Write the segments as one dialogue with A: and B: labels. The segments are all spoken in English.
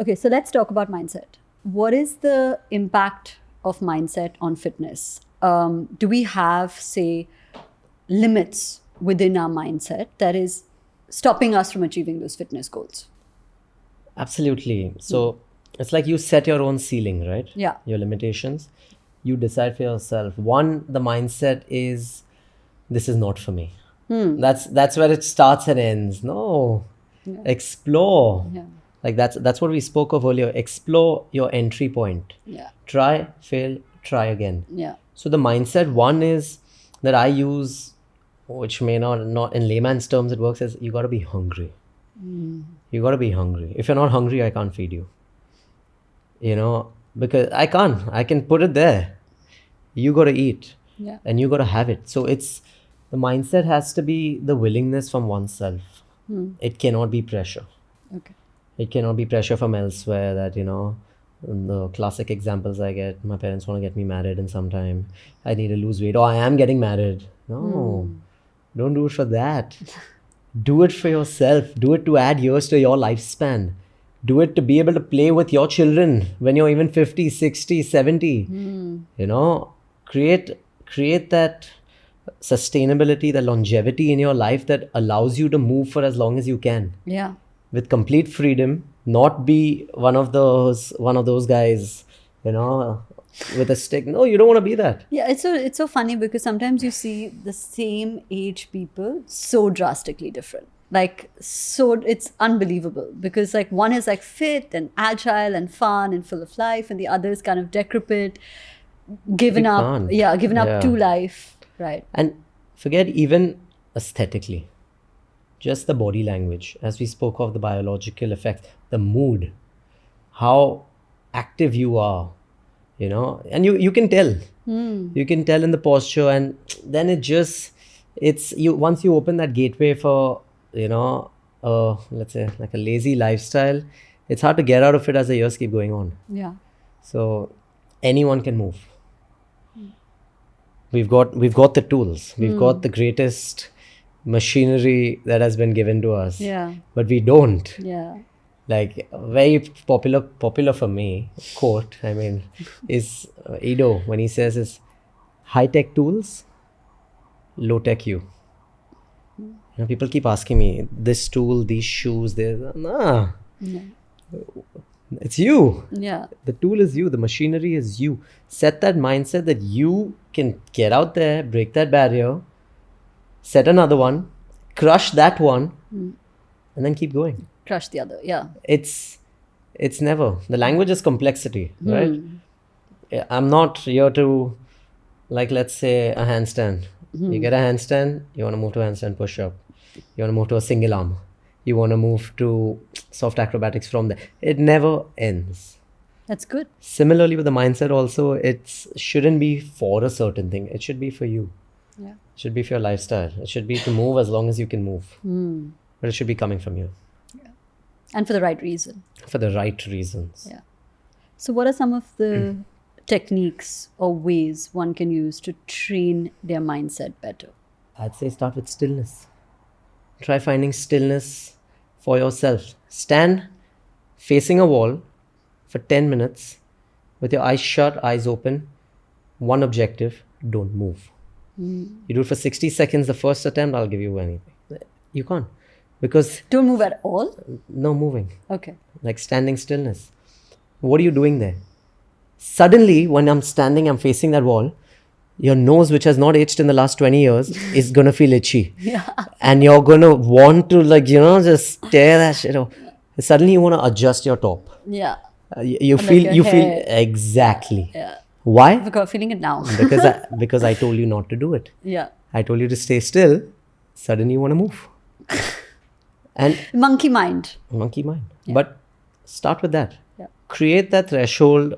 A: Okay, so let's talk about mindset. What is the impact of mindset on fitness? Do we have, say, limits within our mindset that is stopping us from achieving those fitness goals?
B: Absolutely. So it's like you set your own ceiling, right?
A: Yeah.
B: Your limitations. You decide for yourself. One, the mindset is, this is not for me. That's where it starts and ends. No, explore.
A: Yeah.
B: Like that's what we spoke of earlier. Explore your entry point.
A: Yeah.
B: Try, fail, try again.
A: Yeah.
B: So the mindset one is that I use, which may not in layman's terms it works, as you got to be hungry. You got to be hungry. If you're not hungry, I can't feed you. You know, because I can't. I can put it there. You got to eat.
A: Yeah.
B: And you got to have it. So it's, the mindset has to be the willingness from oneself. It cannot be pressure.
A: Okay.
B: It cannot be pressure from elsewhere that, the classic examples I get, my parents want to get me married in some time. I need to lose weight. Oh, I am getting married. No, don't do it for that. Do it for yourself. Do it to add years to your lifespan. Do it to be able to play with your children when you're even 50, 60, 70. Create that sustainability, the longevity in your life that allows you to move for as long as you can.
A: Yeah.
B: With complete freedom, not be one of those guys, with a stick. No, you don't want to be that.
A: Yeah, it's so funny because sometimes you see the same age people so drastically different. Like, so it's unbelievable because like one is like fit and agile and fun and full of life, and the other is kind of decrepit, given
B: You
A: up.
B: can't.
A: Yeah, given up
B: Yeah.
A: to life. Right.
B: And forget even aesthetically, just the body language, as we spoke of the biological effects, the mood, how active you are, and you can tell. You can tell in the posture, and then it's you, once you open that gateway for, let's say like a lazy lifestyle, it's hard to get out of it as the years keep going on.
A: Yeah.
B: So anyone can move. We've got the tools. We've got the greatest machinery that has been given to us.
A: Yeah.
B: But we don't.
A: Yeah.
B: Like, very popular for me quote, is Ido, when he says is, high-tech tools, low-tech you. People keep asking me, this tool, these shoes, nah.
A: Yeah.
B: It's you.
A: Yeah.
B: The tool is you. The machinery is you. Set that mindset that you can get out there, break that barrier, set another one, crush that one, and then keep going.
A: Crush the other. Yeah.
B: It's never. The language is complexity, right? I'm not here to, like, let's say a handstand. You get a handstand, you want to move to a handstand push-up. You want to move to a single arm. You want to move to soft acrobatics from there. It never ends.
A: That's good.
B: Similarly with the mindset also, it shouldn't be for a certain thing. It should be for you.
A: Yeah.
B: It should be for your lifestyle. It should be to move as long as you can move. But it should be coming from you.
A: Yeah. And for the right reason.
B: For the right reasons.
A: Yeah. So what are some of the techniques or ways one can use to train their mindset better?
B: I'd say start with stillness. Try finding stillness for yourself. Stand facing a wall for 10 minutes with your eyes shut, eyes open. One objective, don't move. You do it for 60 seconds the first attempt, I'll give you anything. You can't. Because
A: Don't move at all?
B: no moving.
A: Okay.
B: Like standing stillness. What are you doing there? Suddenly, when I'm standing, I'm facing that wall, your nose, which has not itched in the last 20 years, is going to feel itchy.
A: Yeah.
B: And you're going to want to, just stare that shit off. Suddenly, you want to adjust your top.
A: Yeah.
B: You
A: Or
B: feel,
A: like
B: you
A: your
B: feel,
A: hair.
B: exactly.
A: Yeah.
B: Why?
A: I've got feeling it now.
B: Because I told you not to do it.
A: Yeah.
B: I told you to stay still. Suddenly, you want to move. And
A: Monkey mind.
B: monkey mind. But start with that.
A: Yeah.
B: Create that threshold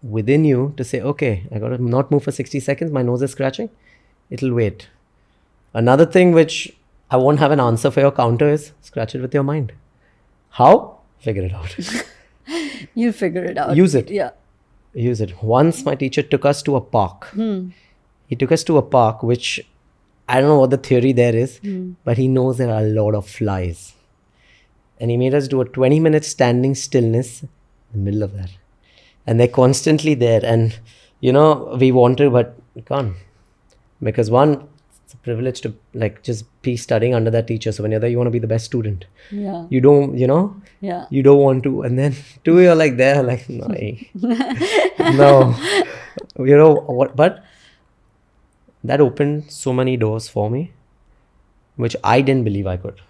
B: within you to say, okay, I got to not move for 60 seconds. My nose is scratching. It'll wait. Another thing which I won't have an answer for your counter is scratch it with your mind. How? Figure it out.
A: You'll figure it out.
B: Use it.
A: Yeah.
B: Use it. Once my teacher took us to a park. He took us to a park, which I don't know what the theory there is, but he knows there are a lot of flies. And he made us do a 20-minute standing stillness in the middle of that. And they're constantly there. And, we want to, but we can't. Because one, it's a privilege to just be studying under that teacher. So when you're there, you want to be the best student.
A: Yeah.
B: You don't,
A: Yeah.
B: you don't want to. And then two, you're there, no. No. What? But that opened so many doors for me, which I didn't believe I could.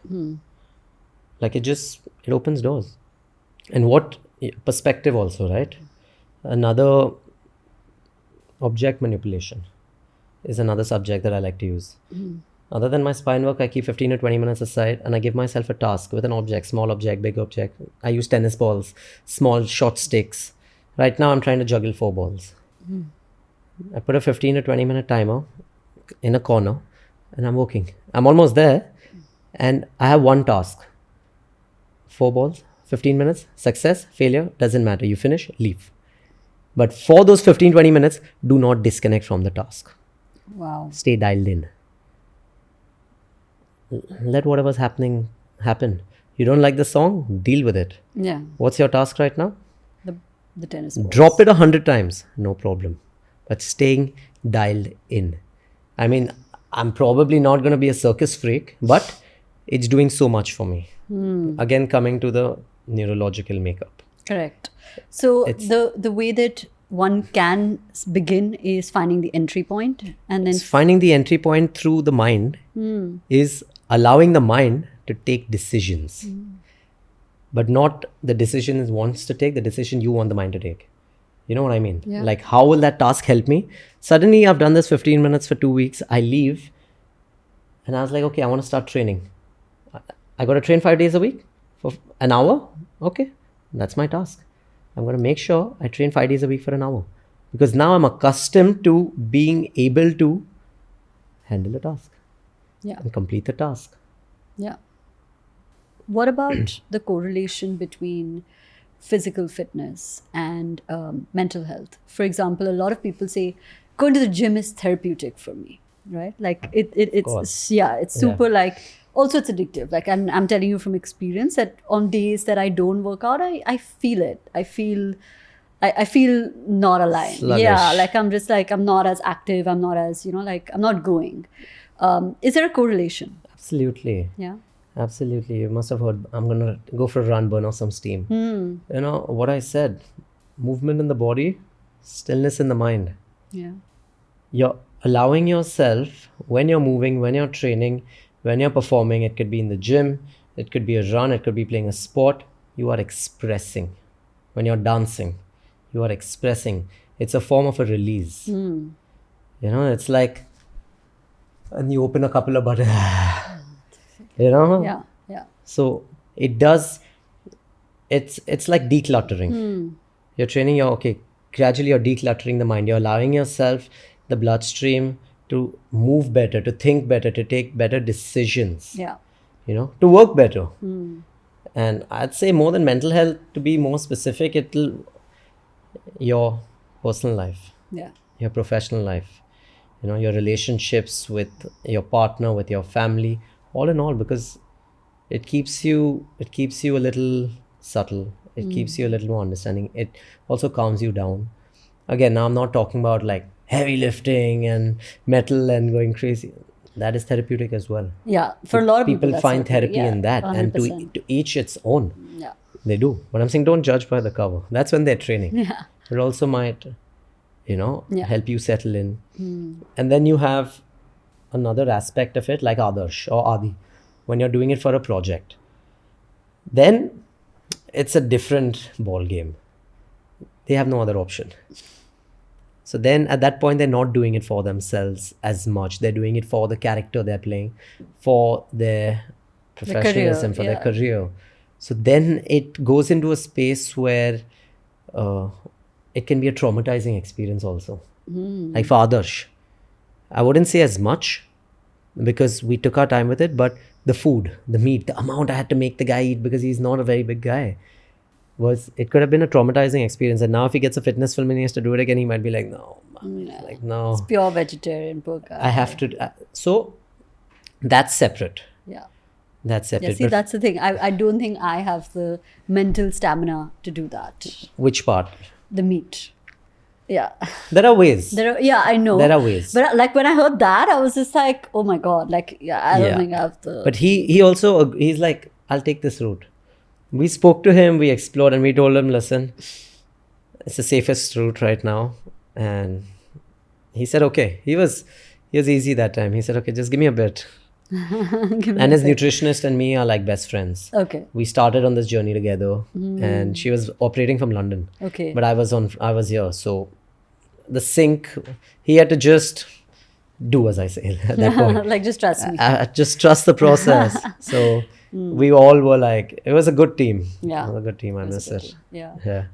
B: It opens doors. And what perspective also, right? Another object manipulation is another subject that I like to use. Other than my spine work, I keep 15 to 20 minutes aside and I give myself a task with an object, small object, big object. I use tennis balls, small short sticks. Right now I'm trying to juggle 4 balls. I put a 15 to 20 minute timer in a corner and I'm working. I'm almost there and I have one task. 4 balls, 15 minutes, success, failure, doesn't matter. You finish, leave. But for those 15-20 minutes, do not disconnect from the task.
A: Wow.
B: Stay dialed in. Let whatever's happening happen. You don't like the song? Deal with it.
A: Yeah.
B: What's your task right now?
A: The tennis balls.
B: Drop it 100 times. No problem. But staying dialed in. I mean, I'm probably not going to be a circus freak, but it's doing so much for me. Again, coming to the neurological makeup.
A: Correct. So the way that one can begin is finding the entry point, and then
B: Finding the entry point through the mind is allowing the mind to take decisions. But not the decision it wants to take, the decision you want the mind to take. You know what I mean?
A: Yeah.
B: How will that task help me? Suddenly I've done this 15 minutes for 2 weeks. I leave and I was like, okay, I want to start training. I got to train 5 days a week for an hour. Okay, that's my task. I'm going to make sure I train 5 days a week for an hour. Because now I'm accustomed to being able to handle a task and complete the task.
A: Yeah. What about the correlation between physical fitness and mental health? For example, a lot of people say going to the gym is therapeutic for me, right? It's super also it's addictive. I'm telling you from experience that on days that I don't work out, I feel it. I feel not aligned.
B: Sluggish.
A: Yeah, I'm not as active. I'm not as, I'm not going. Is there a correlation?
B: Absolutely.
A: Yeah.
B: Absolutely. You must have heard, I'm going to go for a run, burn off some steam. What I said, movement in the body, stillness in the mind.
A: Yeah.
B: You're allowing yourself, when you're moving, when you're training, when you're performing, it could be in the gym, it could be a run, it could be playing a sport, you are expressing. When you're dancing, you are expressing. It's a form of a release. It's like, and you open a couple of buttons.
A: Yeah.
B: So it does, it's like decluttering. You're training gradually you're decluttering the mind. You're allowing yourself the bloodstream to move better, to think better, to take better decisions.
A: Yeah.
B: To work better. And I'd say more than mental health, to be more specific, your personal life.
A: Yeah.
B: Your professional life. Your relationships with your partner, with your family. All in all, because it keeps you a little subtle. It keeps you a little more understanding. It also calms you down. Again, now I'm not talking about heavy lifting and metal and going crazy. That is therapeutic as well.
A: Yeah, for a lot of people
B: People find therapy in that,
A: 100%.
B: and to each its own.
A: Yeah.
B: They do. But I'm saying don't judge by the cover. That's when they're training.
A: Yeah.
B: It also might, help you settle in. And then you have another aspect of it, like Aadarsh or Adi, when you're doing it for a project. Then it's a different ball game. They have no other option. So then at that point, they're not doing it for themselves as much. They're doing it for the character they're playing, for their professionalism, for their career. So then it goes into a space where it can be a traumatizing experience also. Like for Aadarsh, I wouldn't say as much because we took our time with it, but the food, the meat, the amount I had to make the guy eat because he's not a very big guy, it could have been a traumatizing experience. And now if he gets a fitness film and he has to do it again, he might be like, no, no.
A: It's pure vegetarian, poor guy.
B: I have to. So that's separate.
A: Yeah.
B: That's separate.
A: Yeah, see,
B: But
A: that's the thing. I don't think I have the mental stamina to do that.
B: which part?
A: The meat. Yeah.
B: There are ways.
A: Yeah, I know.
B: There are ways.
A: But like when I heard that, I was just like, oh my God. Like, yeah, I don't
B: Yeah.
A: think I have the.
B: But he also, he's like, I'll take this route. We spoke to him, we explored, and we told him, listen, it's the safest route right now. And he said, okay. He was easy that time. He said, okay, just give me a bit. And his nutritionist and me are like best friends.
A: Okay.
B: We started on this journey together, and she was operating from London.
A: Okay.
B: But I was here. So the sync, he had to just do as I say at that point.
A: Like, just trust me.
B: Just trust the process. So we all were like, it was a good team.
A: Yeah.
B: It was a good team, I must say.
A: Yeah.
B: Yeah.